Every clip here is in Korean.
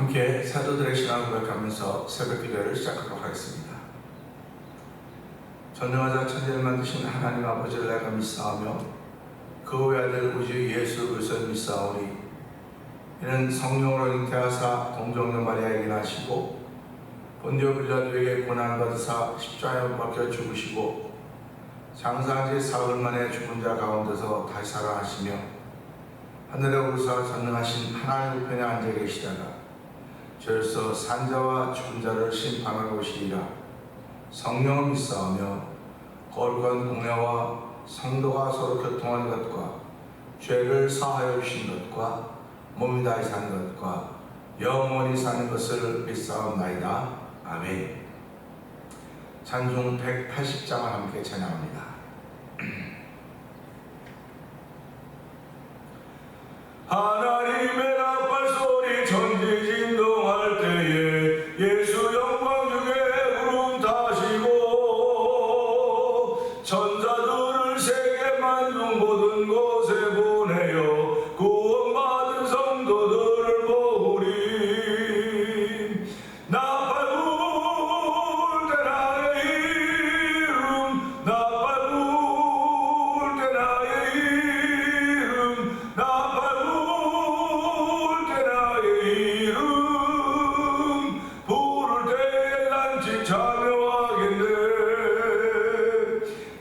함께 사도들의 신앙을 고백하면서 새벽 기도를 시작하도록 하겠습니다. 전능하사 천지를 만드신 하나님 아버지를 내가 믿사오며 그 외아들 우주 예수 그리스도를 믿사오니 이는 성령으로 잉태하사 동정녀 마리아에게 나시고 본디오 빌라도에게 고난받으사 십자가에 박혀 죽으시고 장사한 지 사흘 만에 죽은 자 가운데서 다시 살아나시며 하늘에 오르사 전능하신 하나님 우편에 앉아 계시다가 저에서 산자와 죽은 자를 심판하러 오시리라. 성령을 믿사오며 거룩한 공회와 성도가 서로 교통하는 것과 죄를 사하여 주신 것과 몸이 다시 사는 것과 영원히 사는 것을 믿사옵나이다. 아멘. 찬송 180장을 함께 찬양합니다. 하나님의 나팔 소리 천지 진동할 때에 예수 영광 중에 구름 타시고 천사들을 세계 만중 모든 곳에 보내어 구원받은 성도들을 모으리. 나팔 불 때 나의 이름, 나팔 불 때 나의 이름, 나팔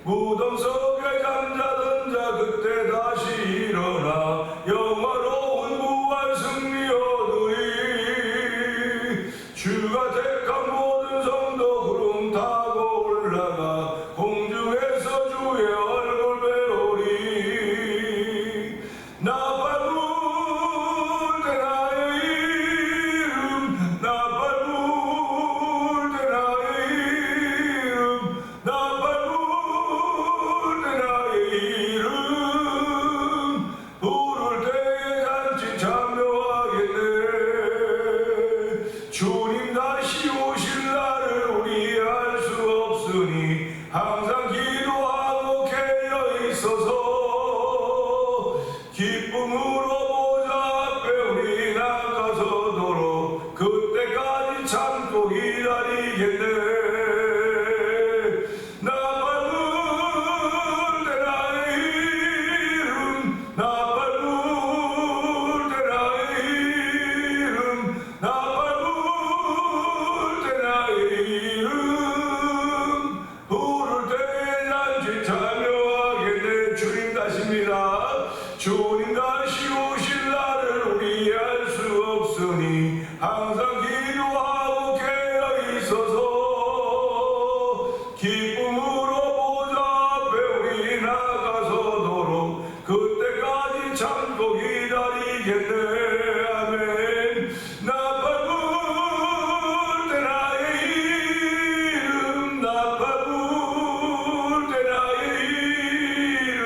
무덤 속에 잠자던 자 그때 다시 일어나 영화로운 부활 승리 얻으리. 주가 택한 모든 성도 구름 타고 올라가 공중에서 주의 얼굴 배우리. 나팔 불 때 나의 이름, 나팔 불 때 나의 이름, 나팔 주님 다시 오실 날을 우리 알 수 없으니 항상 기도하고 깨어 있어서 기쁨으로 보좌 앞에 우리 나가서도록 그때까지 참고 기다리겠네. 나팔 불 때 나의 이름, 나팔 불 때 나의 이름, 나팔 주님 다시 오실 날을 우리 알 수 없으니 항상 기도하고 깨어 있어서 기쁨으로 보좌 앞에 우리 나가서도록 그때까지 참고 기다리겠네. 아멘. 나팔 불 때 나의 이름, 나팔 불 때 나의 이름,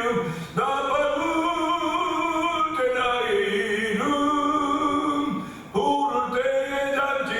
나팔 부를 때에 잔치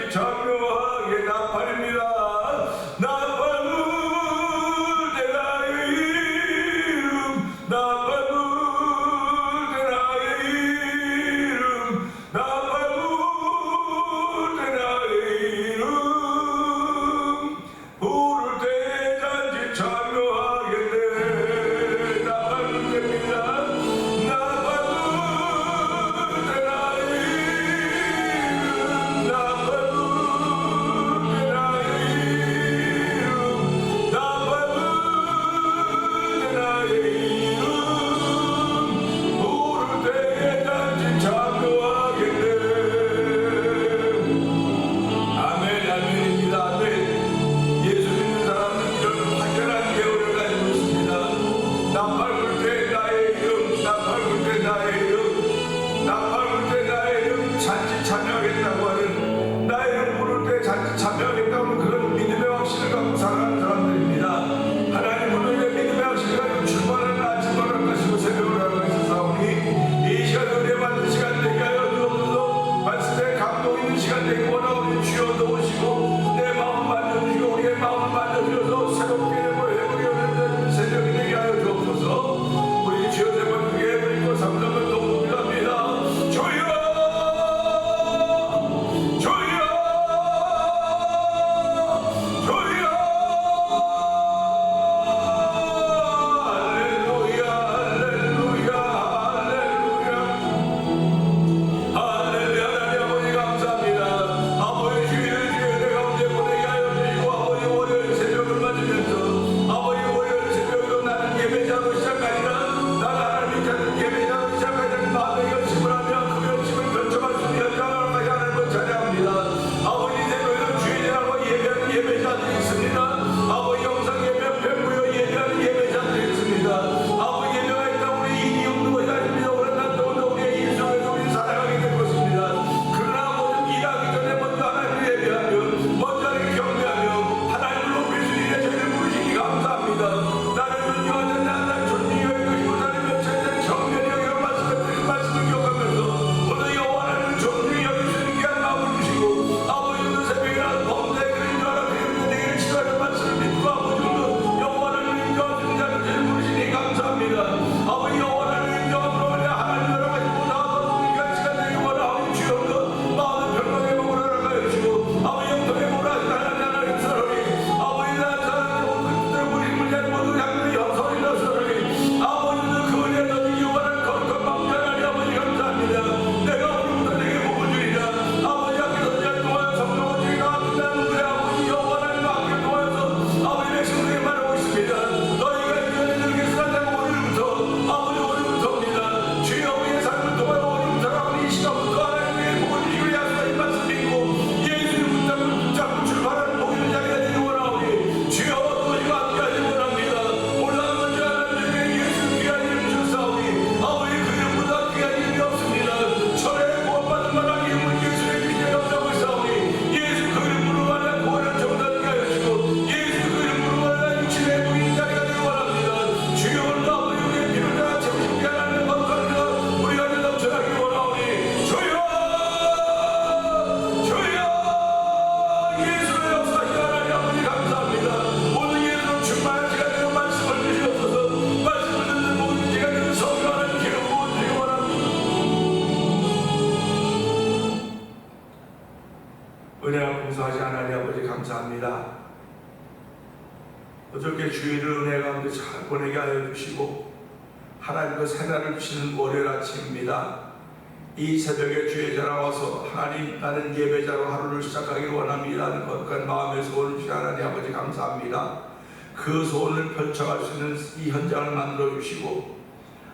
은혜가 풍성하신 하나님 아버지 감사합니다. 어저께 주일을 은혜 가운데 잘 보내게 하여 주시고 하나님과 새날을 주시는 월요일 아침입니다. 이 새벽에 주의 전에 와서 하나님 나는 예배자로 하루를 시작하기를 원합니다 하는 거룩한 마음의 소원을 주신 하나님 아버지 감사합니다. 그 소원을 펼쳐갈 수 있는 이 현장을 만들어 주시고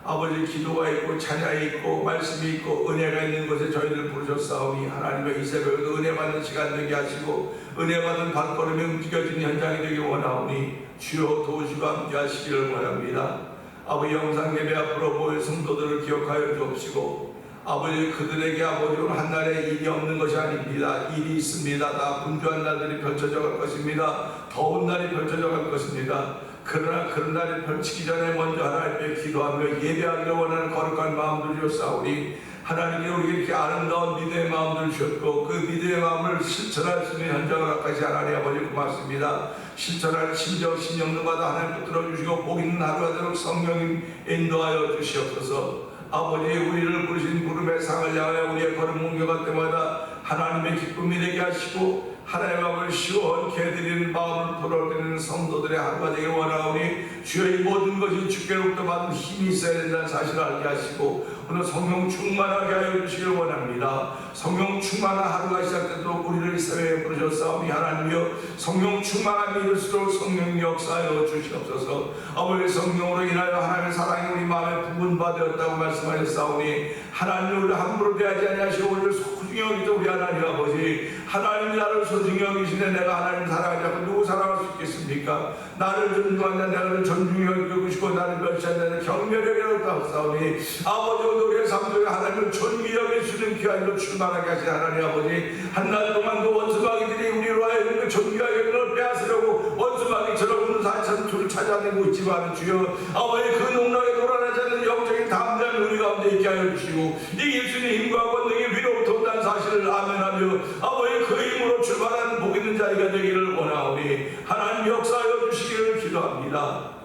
아버지 기도가 있고 찬양이 있고 말씀이 있고 은혜가 있는 곳에 저희를 부르셨사오니 하나님의 이 새벽에도 은혜 받는 시간 되게 하시고 은혜 받는 발걸음이 움직여지는 현장이 되길 원하오니 주여 도우시고 함께 하시기를 원합니다. 아버지 영상 예배 앞으로 모일 성도들을 기억하여 주옵시고 아버지 그들에게 아버지 오늘 한날에 일이 없는 것이 아닙니다. 일이 있습니다. 다 분주한 날들이 펼쳐져 갈 것입니다. 더운 날이 펼쳐져 갈 것입니다. 그러나 그런 날이 펼치기 전에 먼저 하나님께 기도하며 예배하기를 원하는 거룩한 마음들 주셨사오니 하나님이 우리에게 이렇게 아름다운 믿음의 마음들을 주셨고 그 믿음의 마음을 실천할 수 있는 현장을 아까지 하나님 아버지 고맙습니다. 실천할 심정 신령들마다 하나님 붙들어 주시고 복 있는 하루가 되도록 성령님 인도하여 주시옵소서. 아버지 우리를 부르신 부름의 상을 향하여 우리의 걸음 옮겨갈 때마다 하나님의 기쁨이 되게 하시고 하나님의 마음을 시원케 해드리는 마음을 돌아오는 성도들의 하루가 되길 원하오니 주여 이 모든 것이 주께로부터 받은 힘이 있어야 된다는 사실을 알게 하시고 오늘 성령 충만하게 하여 주시길 원합니다. 성령 충만한 하루가 시작되도록 우리를 이 새벽에 부르셨사오니 하나님이여 성령 충만함이 이룰수록 성령 역사하여 주시옵소서. 아버지 성령으로 인하여 하나님의 사랑이 우리 마음에 부분받았다고 말씀하셨사오니 하나님 우리를 함부로 대하지 아니하시고 우리를 소중히 여기도 우리 하나님 아버지 하나님 나를 소중히 여기시네 내가 하나님 사랑하지 않고 누구 사랑할 수 있겠습니까? 나를 존중한다 내가 존중히 여기시고 나를 멸시한다 내가 경멸하게 하옵사오니 아버지 우리의 삶 속에 하나님을 존귀히 여기시는 귀하로 출발하게 하신 하나님 아버지 한날 동안 그 원수마귀들이 우리로 하여금 존귀하게 그를 빼앗으려고 원수마귀처럼 우는 사천투를 찾아내고 있지만 주여 아버지 그 농락에 돌아나지 않는 영적인 담대한 우리 가운데 있게 하여 주시고 이 예수님 힘과 권능이 위로부터 온다는 사실을 아멘하며 아버지 그 힘으로 출발하는 복 있는 자리가 되기를 원하오니 하나님 역사하여 주시기를 기도합니다.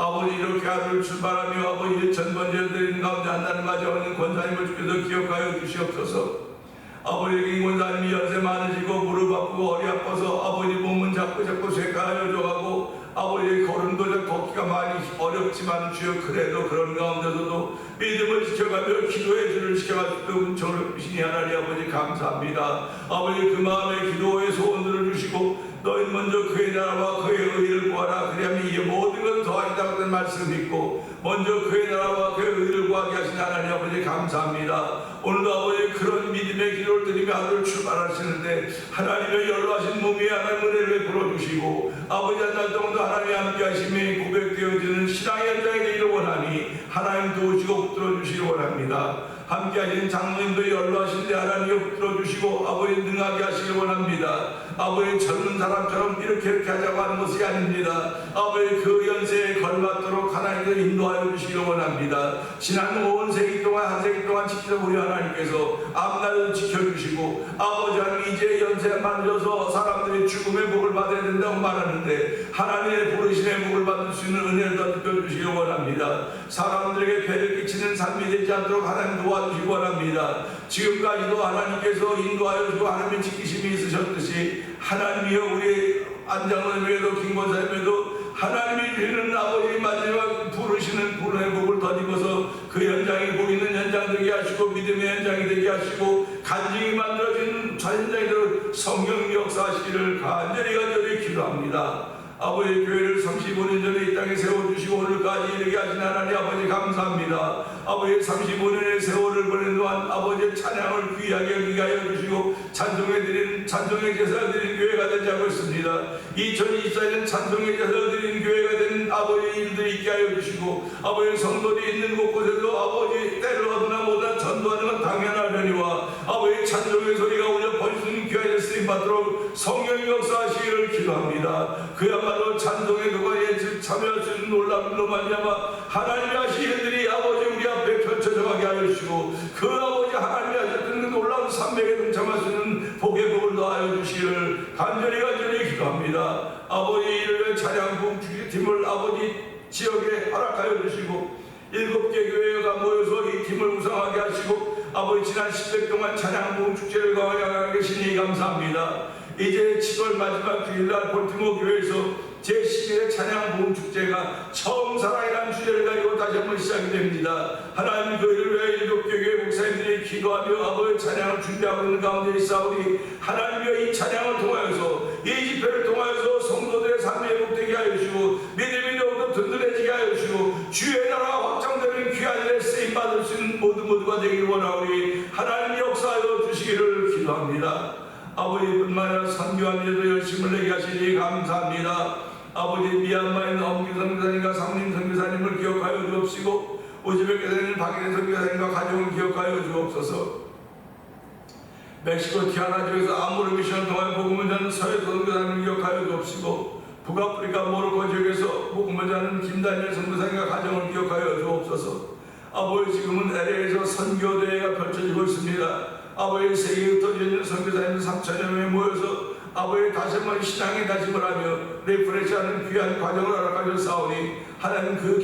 아버지 이렇게 하루를 출발하며 아버지 천번째 드리는 가운데 한날을 맞이하는 권사님을 주께서 기억하여 주시옵소서. 아버지 이 권사님이 연세 많으시고 무릎 아프고 허리 아파서 아버지 몸은 자꾸 쇠가하여 져가고 아버지 걸음도 걷기가 많이 어렵지만 주여 그래도 그런 가운데서도 믿음을 지켜가며 기도의 줄을 지켜가지고 저를 하나님 아버지 감사합니다. 아버지 그 마음의 기도의 소원들을 주시고 너희 먼저 그의 나라와 그의 의를 구하라 그리하면 이 모든 것을 더하리라고 하는 말씀을 믿고 먼저 그의 나라와 그의 의를 구하게 하신 하나님 아버지 감사합니다. 오늘도 아버지 그런 믿음의 기도를 드리며 하루를 출발하시는데 하나님의 연로하신 몸 위에 하나님 은혜를 베풀어주시고 아버지 한 달 동안도 하나님이 함께 하심이 고백되어지는 신앙의 현장이 되기를 원하니 하나님 도우시고 붙들어주시기 원합니다. 함께 하신 장로님도 연로하신데 하나님 붙들어주시고 아버지 능하게 하시기 원합니다. 아버지 젊은 사람처럼 이렇게 하자고 하는 것이 아닙니다. 아버지 그 연세에 걸맞도록 하나님을 인도하여 주시기 원합니다. 지난 온 세기 동안 한 세기 동안 지키던 우리 하나님께서 앞날을 지켜주시고 아버지 하나님 이제 연세가 많아져서 사람들이 죽음의 복을 받아야 된다고 말하는데 하나님의 부르심의 복을 받을 수 있는 은혜를 더 느껴주시기 원합니다. 사람들에게 배를 끼치는 삶이 되지 않도록 하나님 도와주시기 원합니다. 지금까지도 하나님께서 인도하여 주고 하나님의 지키심이 있으셨듯이 하나님이여 우리 안장로님에도 김권사님에도 하나님이 주시는 아버지 마지막 부르시는 불의 복을 덧입어서 그 현장이 보이는 현장 되게 하시고 믿음의 현장이 되게 하시고 간증이 만들어진 현장이 되도록 성령 역사하시기를 간절히 기도합니다. 아버지 교회를 35년 전에 이 땅에 세워주시고 오늘까지 이르게 하신 하나님 아버지 감사합니다. 아버지 35년의 세월을 보낸 동안 아버지의 찬양을 귀하게 여기게 하여 주시고 찬송의 제사를 드리는 교회가 되지 않고 있습니다. 2024년 찬송의 제사를 드리는 교회가 되는 아버지 일들이 있게 하여 주시고 아버지 성도들이 있는 곳곳에도 아버지 때를 얻으나 못한 전도하는 건 당연하려니와 아버지 찬송의 소리가 울려 벌수는 교회에 쓰임 받도록 성령 역사하시기를 기도합니다. 그야말로 찬송의 그거에 참여할 수 있는 놀라움으로 말미암아 하나님의 하신 일들이 아버지 우리 앞에 펼쳐져 가게 하여 주시고 그 아버지 하나님이 하셨던 그 놀라운 산맥에 동참할 수 있는 복의 복을 더하여 주시기를 간절히 기도합니다. 아버지 이를 찬양국 주기팀을 아버지 지역에 허락하여 주시고 7개 교회가 모여서 이 팀을 우상하게 하시고 아버지 지난 10회 동안 찬양 부흥 축제를 거행하고 계시니 감사합니다. 이제 7월 마지막 주일날 볼티모 교회에서 제11회 찬양 부흥 축제가 처음 사랑이라는 주제를 가지고 다시 한번 시작이 됩니다. 하나님 그 일을 위해 일곱 교회 목사님들이 기도하며 아버지 찬양을 준비하고 있는 가운데 있사오니 하나님여 이 찬양을 통하여서 이 집회를 통하여서 성도들의 삶이 회복되게 하여 주시고 믿음이 더욱더 든든해지게 하여 주시고 주의 나라가 확장되는 귀한 일에 쓰임받을 수 있는 모두가 되기를 원하오니 하나님 역사하여 주시기를 기도합니다. 아버지뿐만 아니라 선교한 일에도 열심을 내게 하시니 감사합니다. 아버지 미얀마에 있는 엄기 선교사님과 상림 선교사님을 기억하여 주옵시고 우즈베키스탄에 박인혜 선교사님과 가족을 기억하여 주옵소서. 멕시코 티아나주에서 아모르 미션을 통하여 복음을 전하는 서해 선교사님을 기억하여 주옵시고 북아프리카 모로코 지역에서 복음을 전하는 김다니엘 선교사님과 가정을 기억하여 주옵소서. 아버지 지금은 LA에서 선교대회가 펼쳐지고 있습니다. 아버지 세계에 흩어져 있는 선교사님 3,000여 명이 모여서 아버지 다시 한번 신앙의 다짐을 하며 리프레시하는 귀한 과정을 알아가셨사오니 하나님 그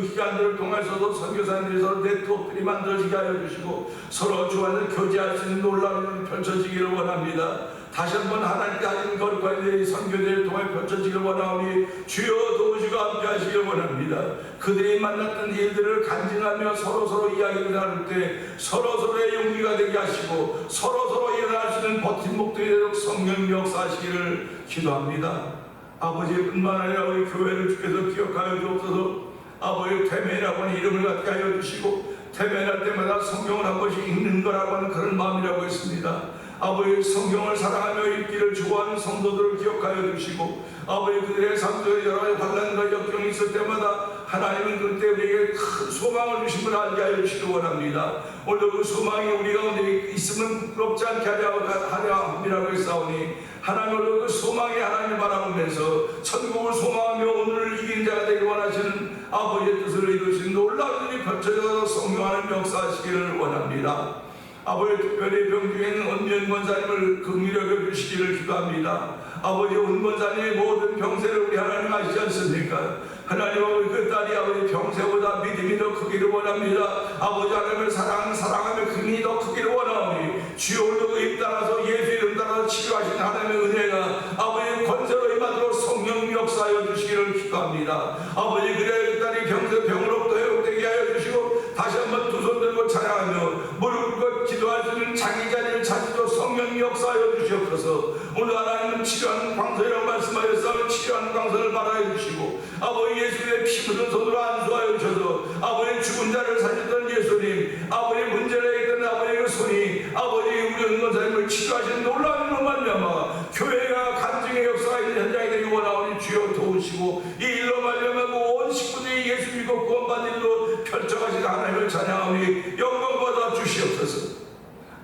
기간들을 통해서도 선교사님들이 서로 네트워크들이 만들어지게 하여 주시고 서로 주와는 교제할 수 있는 놀라운 일이 펼쳐지기를 원합니다. 다시 한번 하나님께 하신 거룩한 선교대를 통해 펼쳐지기를 원하오니 주여 도우시고 함께 하시기를 원합니다. 그들이 만났던 일들을 간증하며 서로 이야기를 나눌 때 서로의 용기가 되게 하시고 서로 일어날 수 있는 버팀목들이 되도록 성령 역사하시기를 기도합니다. 아버지뿐만 아니라 우리 교회를 주께서 기억하여 주옵소서. 아버지 태면이라고 하는 이름을 갖게 하여 주시고 태면할 때마다 성경을 한 번씩 읽는 거라고 하는 그런 마음이라고 했습니다. 아버지 성경을 사랑하며 읽기를 좋아하는 성도들을 기억하여 주시고 아버지 그들의 삶 속에 여러 가지 환난과 역경이 있을 때마다 하나님은 그때 우리에게 큰 소망을 주심을 알게 하여 주시기 원합니다. 오늘도 그 소망이 우리 가운데 있으면 부끄럽지 않게 하려 함이라고 했사오니 하나님 오늘 그 소망이 하나님을 바라보면서 천국을 소망하며 오늘을 이긴 자가 되기 원하시는 아버지의 뜻을 이루신 놀라운 일이 펼쳐져서 성령하는 역사하시기를 원합니다. 아버지 특별히 병중에 있는 은면 권사님을 긍휼히 여겨주시기를 기도합니다. 아버지 은 권사님의 모든 병세를 우리 하나님 아시지 않습니까? 하나님 아버지 그 딸이 아버지 병세보다 믿음이 더 크기를 원합니다. 아버지 하나님을 사랑하며 긍휼이 더 크기를 원하오니 주여 오늘도 그 입 따라서 예수 이름 따라서 치료하신 하나님의 은혜가 아버지 권세로 임하도록 성령 역사하여 주시기를 기도합니다. 아버지 그래 그 딸이 병으로부터 회복되게 하여 주시고 다시 한번 두 손 들고 찬양하며 무릎 꿇고 기도할 수 있는 자기 자리를 찾도록 성령 역사하여 주시옵소서. 오늘 하나님은 치료하는 광선이라고 말씀하셨사오니 치료하는 광선을 말하여 주시고 아버지 예수님의 피 묻은 손으로 안수하여 주셔서 아버지 죽은 자를 살렸던 예수님 아버지 문제를 해결했던 아버지 그 손이 아버지 우리 은권사님을 치료하시는 놀라운 일로 말미암아 교회가 간증의 역사가 있는 현장이 되기 원하오니 주여 도우시고 이 일로 말미암아 온 식구들이 예수 믿고 구원받는 일로 펼쳐가시는 하나님을 찬양하오니 영광 받아 주시옵소서.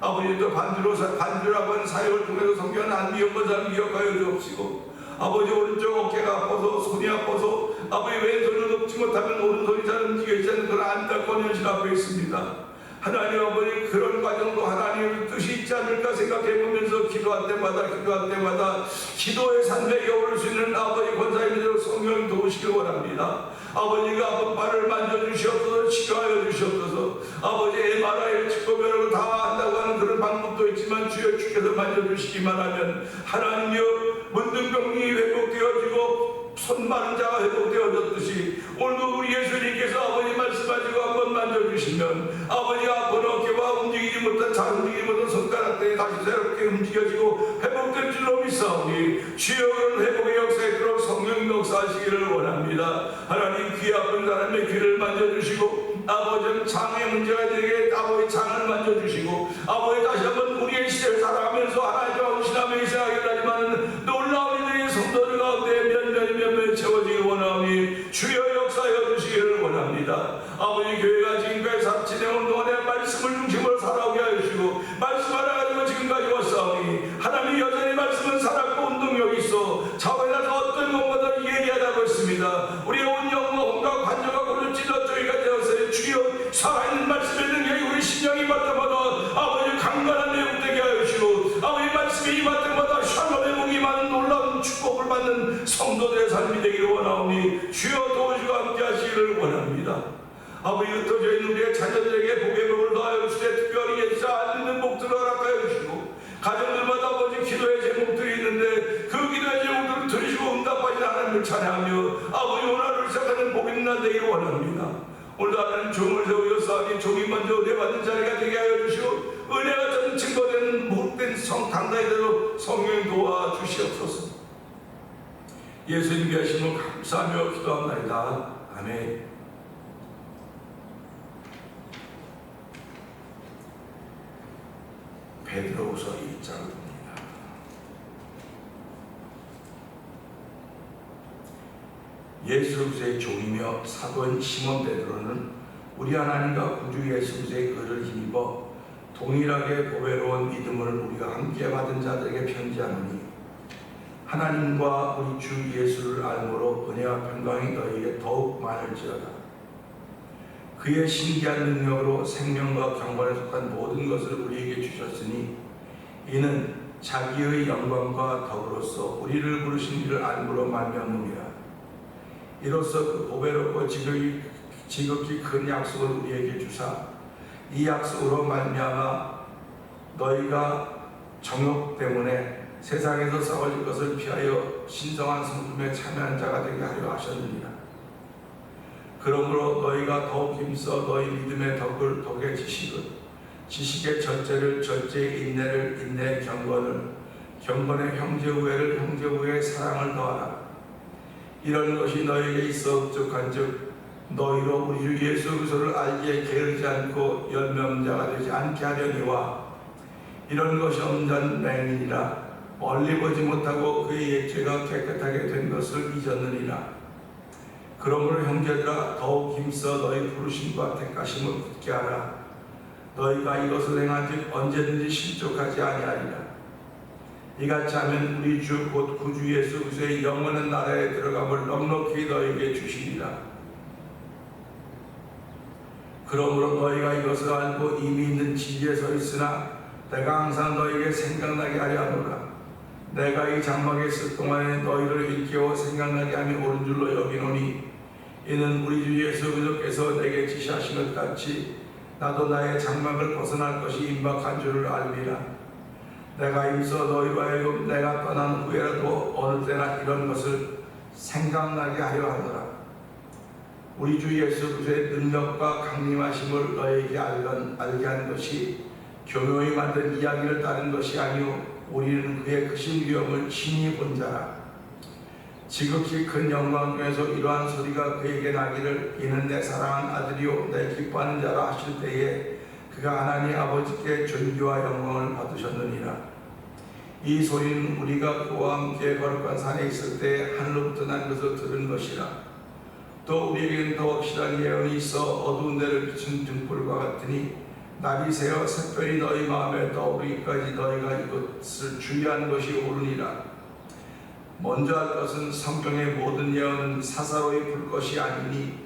아버지 또 반주라고 하는 사역을 통해서 성경하는 안미영 권사님 기억하여 주옵시고 아버지 오른쪽 어깨가 아파서 손이 아파서 아버지 왼손을 높지 못하면 오른손이 잘 움직이지 않는 그런 안타까운 현실 앞에 있습니다. 하나님 아버지 그런 과정도 하나님의 뜻이 있지 않을까 생각해보면서 기도할 때마다 기도의 산맥에 오를 수 있는 아버지 권사님들 성령 도우시길 원합니다. 아버지가 아픈 발을 만져주시옵소서. 치료하여 주시옵소서. 아버지 MRI를 찍고 별로 다 한다고 하는 그런 방법도 있지만 주께서 만져주시기만 하면 하나님여 문둥병이 회복되어지고 손 마른 자가 회복되어졌듯이 오늘도 우리 예수님께서 아버지 말씀하시고 한번 만져주시면 아버지가 아픈 어깨와 움직이지 못한 잘 움직이지 못한 손가락들이 다시 새롭게 움직여지고 회복될 줄로 믿사오니 주여 그런 회복의 역사에 있도록 성령 역사하시기를 원합니다. 하나님 귀 아픈 사람의 귀를 만져주시고 아버지 장의 문제가 되게 아버지 장을 만져주시고 아버지 다시 한번 우리의 시대를 살아가면서 하나님과 헌신하며 이생하기를 하지만 놀라운 일들이 성도들 가운데 몇몇 채워지길 원하오니 주여 역사하여 주시기를 원합니다. 아버지 교회가 지금까지 진행한 동안에 말씀을 중심으로 살아오게 하여 주시고 말씀 하나 가지고 지금까지 왔사오니 하나님 여전히 말씀은 살았고 운동력이 있어 자원이나 어떤 것보다 예리하다고 했습니다. 우리의 온 영과 온과 관절과 골을 찔러 저희가 되었어요. 주여 살아있는 말씀의 능력이 우리 심령이 임할 때마다 아버지 강건한 내용되게 하여 주시고 아버지 말씀이 임할 때마다 샬롬의 복이 많은 놀라운 축복을 받는 성도들의 삶이 되기를 원하오니 주여 도우시고 함께 하시기를 원합니다. 아버지 흩어져 있는 우리의 자녀들에게 복의 복을 더하여 주시되 특별히 예수 안 듣는 복들을 허락하여 주시고 가정들마다 아버지 기도의 제목들이 있는데 그 기도의 제목들을 들으시고 응답하신 하나님을 찬양하며 아버지 오늘 하루를 시작하는 복 있는 날 되기를 원합니다. 오늘도 하나님 종을 세우셨사오니 종이 먼저 은혜 받는 자리가 되게 하여 주시고 은혜가 전 증거되는 복된 당당히대로 성령이 도와주시옵소서. 예수님께 하심을 감사하며 기도합나이다. 아멘. 베드로후서 1장을 봅니다. 예수 그리스도의 종이며 사도인 시몬 베드로는 우리 하나님과 구주 예수 그리스도의 의를 힘입어 동일하게 보배로운 믿음을 우리가 함께 받은 자들에게 편지하노니 하나님과 우리 주 예수를 알므로 은혜와 평강이 너희에게 더욱 많을지어다. 그의 신기한 능력으로 생명과 경건에 속한 모든 것을 우리에게 주셨으니 이는 자기의 영광과 덕으로서 우리를 부르신 이를 알므로 말미암음이라. 이로써 그 보배롭고 지극히 큰 약속을 우리에게 주사 이 약속으로 말미암아 너희가 정욕 때문에 세상에서 썩어질 것을 피하여 신성한 성품에 참여한 자가 되게 하려 하셨느니라. 그러므로 너희가 더욱 힘써 너희 믿음의 덕의 지식의 절제를 절제의 인내를 인내의 경건의 형제 우애를 형제 우애의 사랑을 더하라. 이런 것이 너희에게 있어 흡족한즉 너희로 우리 주 예수 그리스도를 알기에 게으르지 않고 열명자가 되지 않게 하려니와 이런 것이 없는 맹인이라 멀리 보지 못하고 그의 옛죄가 깨끗하게 된 것을 잊었느니라. 그러므로 형제들아 더욱 힘써 너희 부르심과 택하심을 굳게 하라. 너희가 이것을 행한즉 언제든지 실족하지 아니하리라. 이같이 하면 우리 주 곧 구주 예수 그리스도의 영원한 나라에 들어감을 넉넉히 너희에게 주시리라. 그러므로 너희가 이것을 알고 이미 있는 진리에 서 있으나 내가 항상 너희에게 생각나게 하려 하노라. 내가 이 장막에 있을 동안에 너희를 일깨워 생각나게 함이 옳은 줄로 여기노니 이는 우리 주 예수 그리스도께서 내게 지시하신 것 같이 나도 나의 장막을 벗어날 것이 임박한 줄을 알미라. 내가 임서 너희로 하여금 내가 떠난 후에라도 어느 때나 이런 것을 생각나게 하려 하노라. 우리 주 예수 그리스도의 능력과 강림하심을 너희에게 알게 한 것이 교묘히 만든 이야기를 따른 것이 아니오 우리는 그의 크신 위엄을 친히 본 자라. 지극히 큰 영광 중에서 이러한 소리가 그에게 나기를 이는 내 사랑하는 아들이요 내 기뻐하는 자라 하실 때에 그가 하나님 아버지께 존귀와 영광을 받으셨느니라. 이 소리는 우리가 그와 함께 거룩한 산에 있을 때 하늘로부터 난 것을 들은 것이라. 또 우리에게는 더 확실한 예언이 있어 어두운 데를 비춘 등불과 같으니 날이 새어 새별이 너희 마음에 떠오르기까지 너희가 이것을 주의한 것이 옳으니라. 먼저 할 것은 성경의 모든 예언은 사사로이 풀 것이 아니니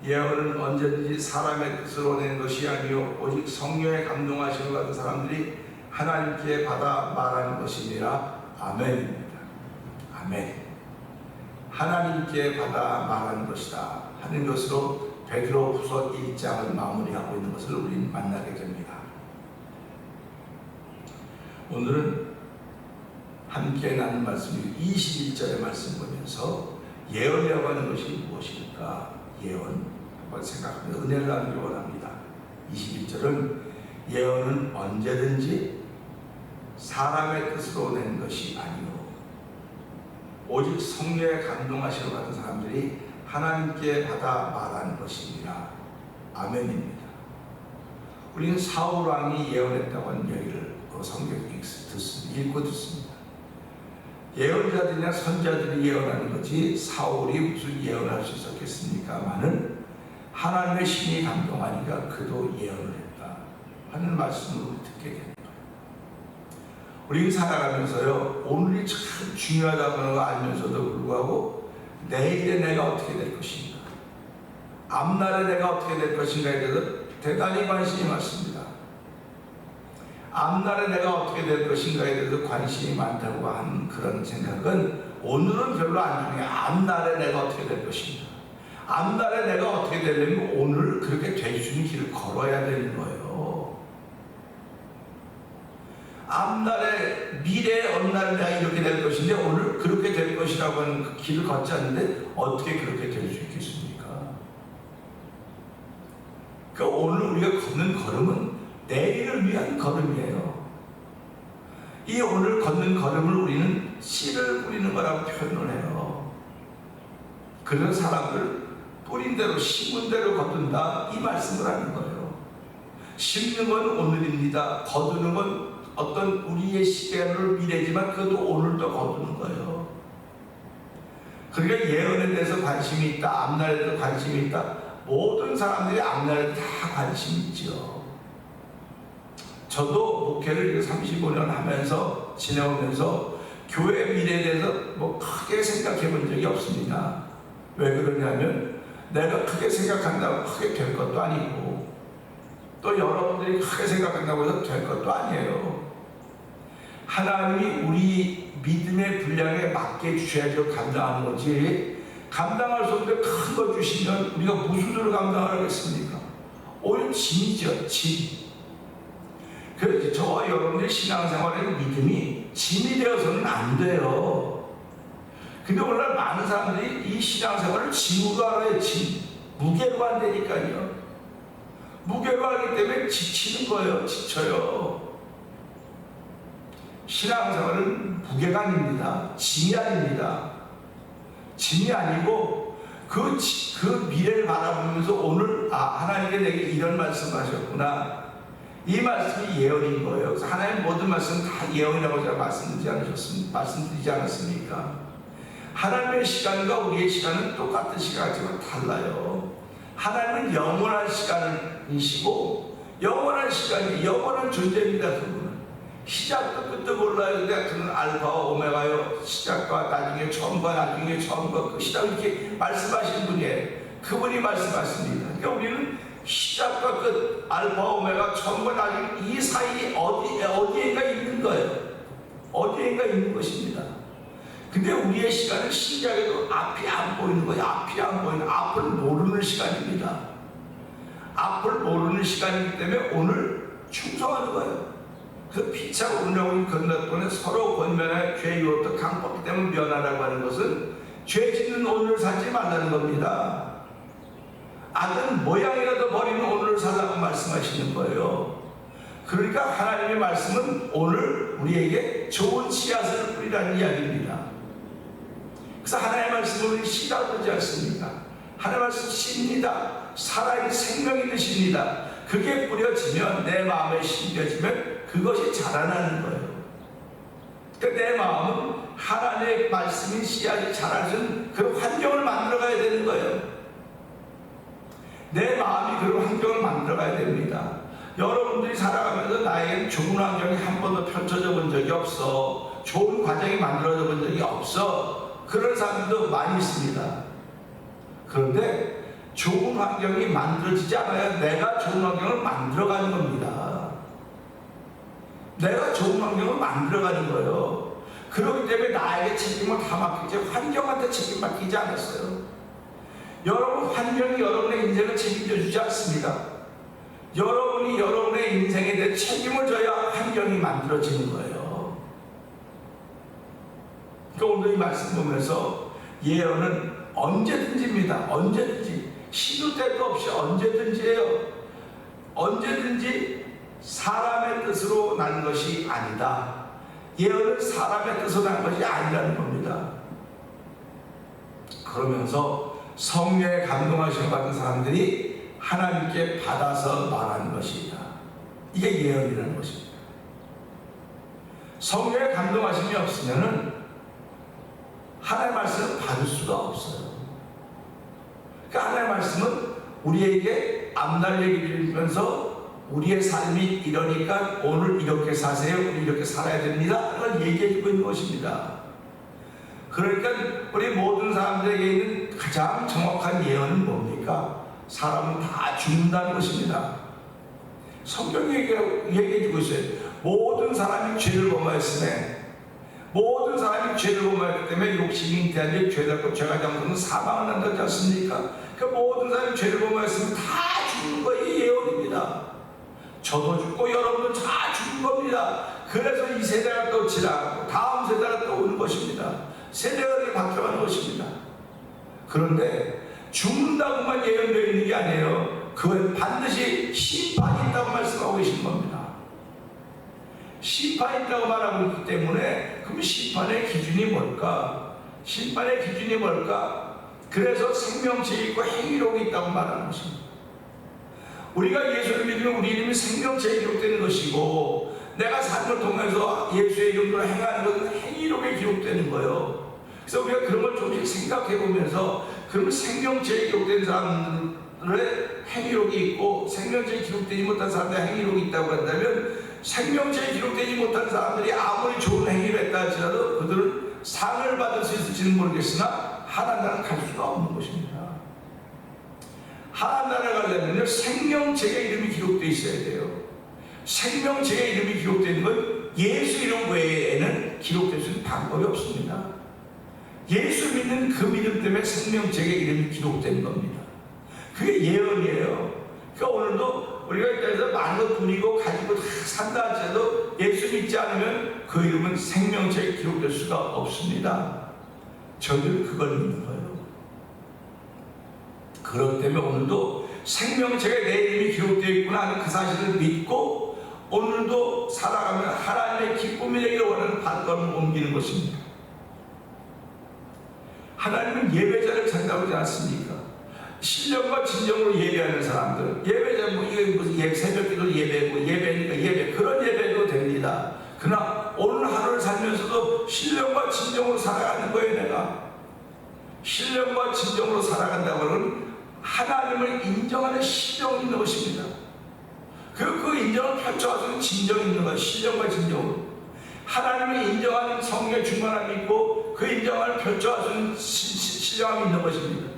예언은 언제든지 사람의 뜻으로 낸 것이 아니요 오직 성령의 감동하심을 받은 사람들이 하나님께 받아 말하는 것이니라. 아멘입니다. 아멘. 하나님께 받아 말하는 것이다 하는 것으로 베드로후서 1장을 마무리하고 있는 것을 우리는 만나게 됩니다. 오늘은 함께 나눈 말씀이 21절의 말씀 보면서 예언이라고 하는 것이 무엇일까? 예언 한번 생각하며 은혜를 나누기 원합니다. 21절은 예언은 언제든지 사람의 뜻으로 낸 것이 아니요 오직 성령의 감동하심을 받은 사람들이 하나님께 받아 말하는 것입니다. 아멘입니다. 우리는 사울 왕이 예언했다고 하는 이야기를 성경에 읽고 듣습니다. 예언자들이나 선자들이 예언하는 거지 사울이 무슨 예언할 수 있었겠습니까마는 하나님의 신이 감동하니까 그도 예언을 했다 하는 말씀을 듣게 됩니다. 우리는 살아가면서요 오늘이 참 중요하다고 알면서도 불구하고 내일에 내가 어떻게 될 것인가, 앞날에 내가 어떻게 될 것인가에 대해서 대단히 관심이 많습니다. 앞날에 내가 어떻게 될 것인가에 대해서 관심이 많다고 하는 그런 생각은 오늘은 별로 안 중요해. 앞날에 내가 어떻게 될 것인가, 앞날에 내가 어떻게 되려면 오늘 그렇게 될 수 있는 길을 걸어야 되는 거예요. 앞날에 미래에 어느 날 내가 이렇게 될 것인데 오늘 그렇게 될 것이라고 하는 그 길을 걷지 않는데 어떻게 그렇게 될 수 있겠습니까? 그러니까 오늘 우리가 걷는 걸음은 내일을 위한 걸음이에요. 이 오늘 걷는 걸음을 우리는 씨를 뿌리는 거라고 표현을 해요. 그런 사람들 뿌린 대로 심은 대로 거둔다, 이 말씀을 하는 거예요. 심는 건 오늘입니다. 거두는 건 어떤 우리의 시간을 미래지만 그것도 오늘도 거두는 거예요. 그러니까 예언에 대해서 관심이 있다, 앞날에 대해서 관심이 있다. 모든 사람들이 앞날에 다 관심이 있죠. 저도 목회를 35년 하면서 지내오면서 교회 미래에 대해서 뭐 크게 생각해 본 적이 없습니다. 왜 그러냐면 내가 크게 생각한다고 크게 될 것도 아니고 또 여러분들이 크게 생각한다고 해서 될 것도 아니에요. 하나님이 우리 믿음의 분량에 맞게 주셔야죠. 감당하는 거지. 감당할 수 없는데 큰 거 주시면 우리가 무슨 수를 감당하겠습니까? 오히려 짐이죠. 짐. 그래서 저와 여러분들의 신앙생활의 믿음이 짐이 되어서는 안 돼요. 근데 오늘날 많은 사람들이 이 신앙생활을 짐으로 알아요. 짐. 무게로 안 되니까요. 무게로 하기 때문에 지치는 거예요. 지쳐요. 신앙생활은 무게가 아닙니다. 짐이 아닙니다. 짐이 아니고 그 미래를 바라보면서 오늘 하나님께 내게 이런 말씀을 하셨구나. 이 말씀이 예언인 거예요. 그래서 하나님 모든 말씀은 다 예언이라고 제가 말씀드리지 않았습니까? 하나님의 시간과 우리의 시간은 똑같은 시간이지만 달라요. 하나님은 영원한 시간이시고 영원한 시간이 영원한 존재입니다. 그분은 시작도 끝도 몰라요. 근데 그는 알파와 오메가요. 시작과 나중에 처음과 나중에 처음과 끝이다 이렇게 말씀하신 분이에요. 그분이 말씀하십니다. 그러니까 우리는 시작과 끝, 알파와 오메가, 처음과 나중에 이 사이 어디에가 있는 거예요. 어디에가 있는 것입니다. 근데 우리의 시간은 신기하게도 앞이 안 보이는 거예요. 앞이 안 보이는, 앞을 모르는 시간입니다. 앞을 모르는 시간이기 때문에 오늘 충성하는 거예요. 그 피차 오느라고 건너편에 서로 권면하여 죄 유혹도 강법기 때문에 면하라고 하는 것은 죄 짓는 오늘을 살지 말라는 겁니다. 악은 모양이라도 버리는 오늘을 살라고 말씀하시는 거예요. 그러니까 하나님의 말씀은 오늘 우리에게 좋은 씨앗을 뿌리라는 이야기입니다. 그래서 하나님의 말씀을 우리 씨라고 그러지 않습니까? 하나님의 말씀 씨입니다. 살아있는 생명이 되십니다. 그게 뿌려지면 내 마음에 심겨지면 그것이 자라나는 거예요. 그러니까 내 마음은 하나님의 말씀인 씨앗이 자랄 수 있는 그런 환경을 만들어가야 되는 거예요. 내 마음이 그런 환경을 만들어가야 됩니다. 여러분들이 살아가면서 나에게는 좋은 환경이 한 번도 펼쳐져 본 적이 없어. 좋은 과정이 만들어져 본 적이 없어. 그런 사람들도 많이 있습니다. 그런데 좋은 환경이 만들어지지 않아야 내가 좋은 환경을 만들어가는 겁니다. 내가 좋은 환경을 만들어가는 거예요. 그렇기 때문에 나에게 책임을 다 맡기지 환경한테 책임 맡기지 않았어요. 여러분 환경이 여러분의 인생을 책임져 주지 않습니다. 여러분이 여러분의 인생에 대해 책임을 져야 환경이 만들어지는 거예요. 그러니까 오늘 이 말씀 보면서 예언은 언제든지입니다. 언제든지 시도 때도 없이 언제든지예요. 언제든지 사람의 뜻으로 난 것이 아니다. 예언은 사람의 뜻으로 난 것이 아니라는 겁니다. 그러면서 성령에 감동하심을 받은 사람들이 하나님께 받아서 말하는 것이다. 이게 예언이라는 것입니다. 성령에 감동하심이 없으면은 하나님의 말씀을 받을 수가 없어요. 그러니까 하나님의 말씀은 우리에게 앞날 얘기를 들으면서 우리의 삶이 이러니까 오늘 이렇게 사세요. 우리 이렇게 살아야 됩니다. 그걸 얘기해주고 있는 것입니다. 그러니까 우리 모든 사람들에게 있는 가장 정확한 예언은 뭡니까? 사람은 다 죽는다는 것입니다. 성경이 얘기해주고 있어요. 모든 사람이 죄를 범하였으며 모든 사람이 죄를 범하기 때문에 욕심이 잉태하는데 죄가 잘못하면 사망을 한다지 않습니까? 그 모든 사람이 죄를 범하였으면 다 죽는 것이 예언입니다. 저도 죽고 여러분도 다 죽는 겁니다. 그래서 이 세대가 또 지나가고 다음 세대가 또 오는 것입니다. 세대가 이렇게 바뀌어가는 것입니다. 그런데 죽는다고만 예언되어 있는 게 아니에요. 그건 반드시 심판이 있다고 말씀하고 계신 겁니다. 심판이 있다고 말하고 있기 때문에 그럼 심판의 기준이 뭘까? 심판의 기준이 뭘까? 그래서 생명체에 있고 행위록이 있다고 말하는 것입니다. 우리가 예수를 믿으면 우리 이름이 생명체에 기록되는 것이고 내가 삶을 통해서 예수의 이름으로 행하는 것은 행위록에 기록되는 거예요. 그래서 우리가 그런 걸 조금씩 생각해 보면서 그럼 생명체에 기록된 사람들의 행위록이 있고 생명체에 기록되지 못한 사람들의 행위록이 있다고 한다면 생명체에 기록되지 못한 사람들이 아무리 좋은 행위를 했다 할지라도 그들은 상을 받을 수 있을지는 모르겠으나 하나님 나라를 갈 수가 없는 것입니다. 하나님 나라를 가려면 생명체의 이름이 기록되어 있어야 돼요. 생명체의 이름이 기록되는 건 예수 이름 외에는 기록될 수 있는 방법이 없습니다. 예수 믿는 그 믿음 때문에 생명체의 이름이 기록된 겁니다. 그게 예언이에요. 그러니까 오늘도 우리가 이따에서 많은 것 누리고 가지고 다 산다 할지라도 예수 믿지 않으면 그 이름은 생명체에 기록될 수가 없습니다. 저들 그걸 믿는 거예요. 그렇기 때문에 오늘도 생명체에 내 이름이 기록되어 있구나 하는 그 사실을 믿고 오늘도 살아가면 하나님의 기쁨이 되기를 원하는 발걸음을 옮기는 것입니다. 하나님은 예배자를 찾는다고 하지 않습니까? 신령과 진정으로 예배하는 사람들, 예배자 뭐 이게 무슨 새벽기도 예배고 예배니까 예배 그런 예배도 됩니다. 그러나 오늘 하루를 살면서도 신령과 진정으로 살아가는 거예요. 내가 신령과 진정으로 살아간다고 하는 하나님을 인정하는 신령이 있는 것입니다. 그 인정을 펼쳐가지고 진정이 있는 거예요. 신령과 진정으로 하나님을 인정하는 성령의 충만함이 있고 그 인정을 펼쳐가지고 신령함이 있는 것입니다.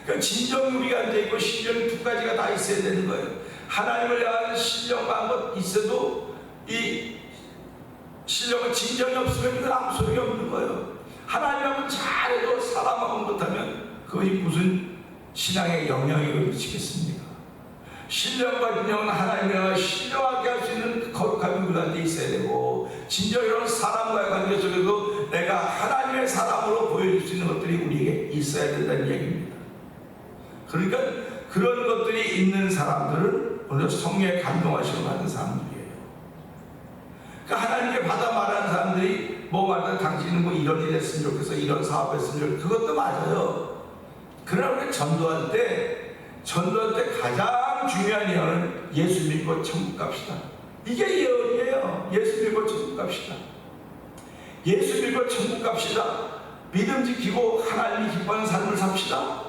그러니까 진정이 우리가 앉아있고 신령이 두 가지가 다 있어야 되는 거예요. 하나님을 향한 신령과 한 것 있어도 이 신령은 진정이 없으면 이건 아무 소용이 없는 거예요. 하나님하고 잘해도 사람하고 못하면 그것이 무슨 신앙의 영향력을 미치겠습니까? 신령과 진정은 하나님과 신령하게 할 수 있는 거룩함이 우리한테 있어야 되고 진정이라는 사람과의 관계 속에도 내가 하나님의 사람으로 보여줄 수 있는 것들이 우리에게 있어야 된다는 얘기입니다. 그러니까 그런 것들이 있는 사람들은 오늘 성령의 감동하심을 받은 사람들이에요. 그러니까 하나님께 받아 말하는 사람들이 뭐 말하는 당신은 뭐 이런 일 했으면 좋겠어 이런 사업 했으면 좋겠어 그것도 맞아요. 그러나 우리 전도할 때 가장 중요한 예언은 예수 믿고 천국 갑시다. 이게 예언이에요. 예수 믿고 천국 갑시다. 예수 믿고 천국 갑시다. 믿음 지키고 하나님이 기뻐하는 삶을 삽시다.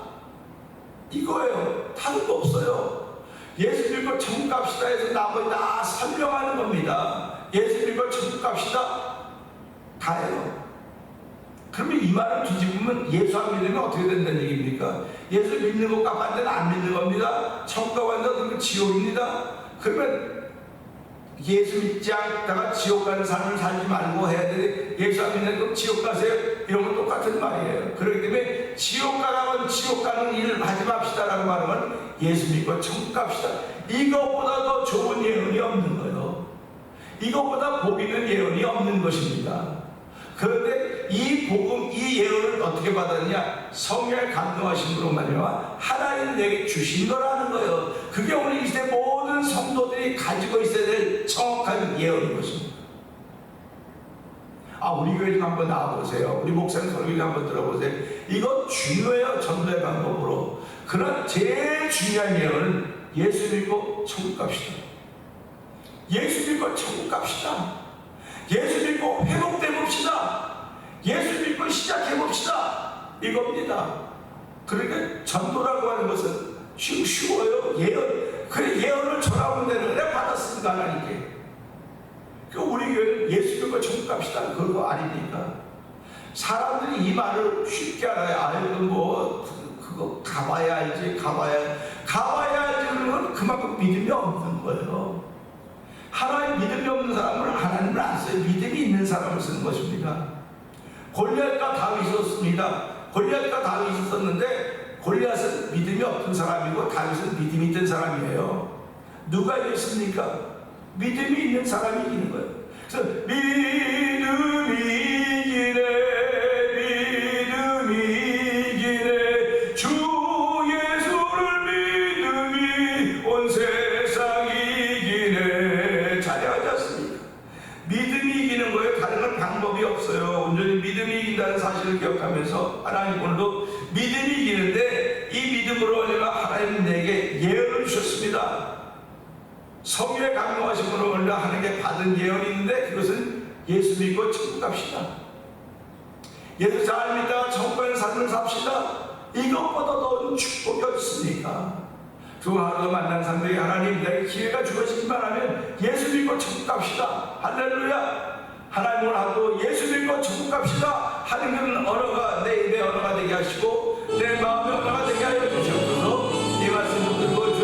이거예요. 다른 거 없어요. 예수 믿고 천국 갑시다 해서 나머지 다 설명하는 겁니다. 예수 믿고 천국 갑시다. 다예요. 그러면 이 말을 뒤집으면 예수 안 믿으면 어떻게 된다는 얘기입니까? 예수 믿는 것과 반대는 안 믿는 겁니다. 천국 간다 그러면 지옥입니다. 그러면 예수 믿지 않다가 지옥 가는 삶을 살지 말고 해야 돼. 예수 안 믿는 거 지옥 가세요. 이런 건 똑같은 말이에요. 그렇기 때문에 지옥 가라면 지옥 가는 일을 하지 맙시다라는 말은 예수 믿고 천국 갑시다. 이거보다 더 좋은 예언이 없는 거예요. 이거보다 복 있는 예언이 없는 것입니다. 그런데 이 복음, 이 예언을 어떻게 받았냐? 성령의 감동하심으로 말미암아 하나님 내게 주신 거라는 거예요. 그게 오늘 이 시대 모든 성도들이 가지고 있어야 될 정확한 예언인 것입니다. 우리 교회 좀 한번 나와보세요. 우리 목사님 설교 좀 한번 들어보세요. 이거 중요해요. 전도의 방법으로. 그러나 제일 중요한 예언은 예수 믿고 천국 갑시다. 예수 믿고 천국 갑시다. 예수 믿고 회복돼 봅시다. 예수 믿고 시작해 봅시다. 이겁니다. 그러니까 전도라고 하는 것은 쉬워요. 예언. 그 예언을 전하면 되는 거야. 받았으니까 하나님께. 우리 교회는 예수 믿고 천국 갑시다. 그거 아니니까. 사람들이 이 말을 쉽게 알아요. 그거 가봐야 알지. 가봐야 알지. 그러면 그만큼 믿음이 없는 거예요. 하나님 믿음이 없는 사람을 하나님을 안 써요. 믿음이 있는 사람을 쓰는 것입니다. 골리앗과 다윗이 있었습니다. 골리앗과 다윗이 있었는데 골리앗은 믿음이 없던 사람이고 다윗은 믿음이 있던 사람이에요. 누가 이겼습니까? 믿음이 있는 사람이 이기는 거예요. 그래서 믿음이 이기네 주 예수를 믿음이 온 세상 이기네. 잘하지 않습니까? 믿음이 이기는 거예요. 다른 방법이 없어요. 온전히 믿음이 이긴다는 사실을 기억하면서 하나님 오늘도 믿음이 이기는데 이 믿음으로 내가 하나님 내게 예언을 주셨습니다. 성령의 강력하심으로 우리가 하나님께 받은 예언이 있는데 그것은 예수 믿고 천국 갑시다. 예수 잘 믿다가 천국에 삶을 삽시다. 이것보다 더 축복이 없습니까? 그 하루도 만난 사람들이 하나님 내게 기회가 주어지기만 하면 예수 믿고 천국 갑시다. 할렐루야. 하나님을 하고 예수 믿고 천국 갑시다 하는 그런 언어가 내 입의 언어가 되게 하시고 내 마음의 언어가 되게 하여 주시옵소서. 이 말씀 듣고